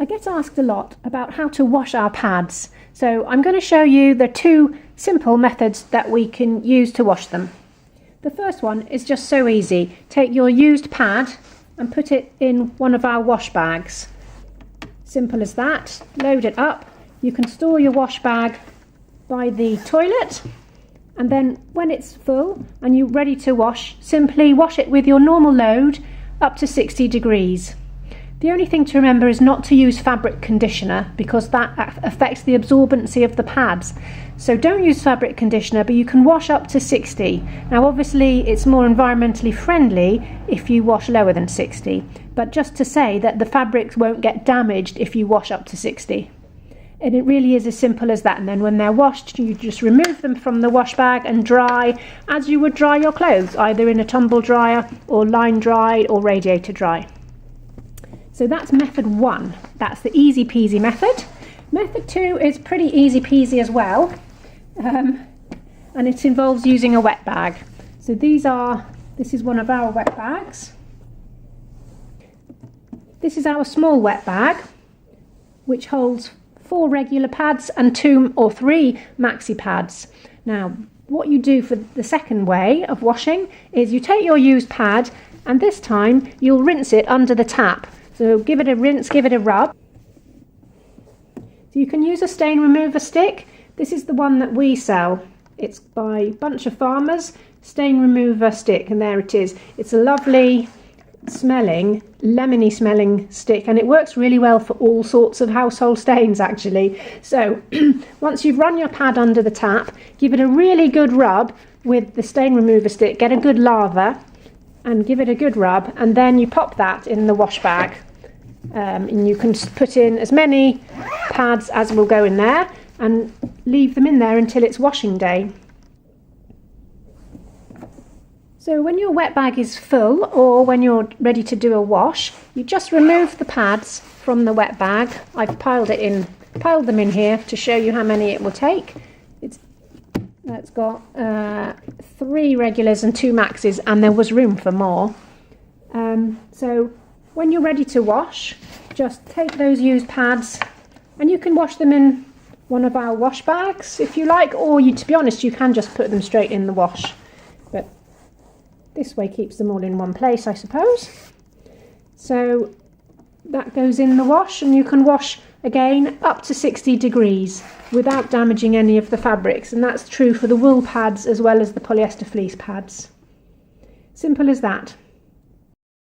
I get asked a lot about how to wash our pads, so I'm going to show you the two simple methods that we can use to wash them. The first one is just so easy. Take your used pad and put it in one of our wash bags. Simple as that. Load it up. You can store your wash bag by the toilet, and then when it's full and you're ready to wash, simply wash it with your normal load up to 60 degrees. The only thing to remember is not to use fabric conditioner because that affects the absorbency of the pads. So don't use fabric conditioner, but you can wash up to 60. Now obviously it's more environmentally friendly if you wash lower than 60, but just to say that the fabrics won't get damaged if you wash up to 60. And it really is as simple as that. And then when they're washed, you just remove them from the wash bag and dry as you would dry your clothes, either in a tumble dryer or line dried or radiator dry. So that's method one. That's the easy peasy method. Method two is pretty easy peasy as well, and it involves using a wet bag. So this is one of our wet bags. This is our small wet bag, which holds 4 regular pads and 2 or 3 maxi pads. Now, what you do for the second way of washing is you take your used pad, and this time you'll rinse it under the tap. So give it a rinse, give it a rub. So you can use a stain remover stick. This is the one that we sell. It's by Bunch of Farmers, stain remover stick, and there it is. It's a lovely smelling, lemony smelling stick, and it works really well for all sorts of household stains actually. So once you've run your pad under the tap, give it a really good rub with the stain remover stick, get a good lather and give it a good rub, and then you pop that in the wash bag. And you can put in as many pads as will go in there and leave them in there until it's washing day. So when your wet bag is full, or when you're ready to do a wash, you just remove the pads from the wet bag. I've piled them in here to show you how many it will take. It's got 3 regulars and 2 maxes, and there was room for more. So when you're ready to wash, just take those used pads, and you can wash them in one of our wash bags if you like, or to be honest, you can just put them straight in the wash. But this way keeps them all in one place, I suppose. So that goes in the wash, and you can wash again up to 60 degrees without damaging any of the fabrics, and that's true for the wool pads as well as the polyester fleece pads. Simple as that.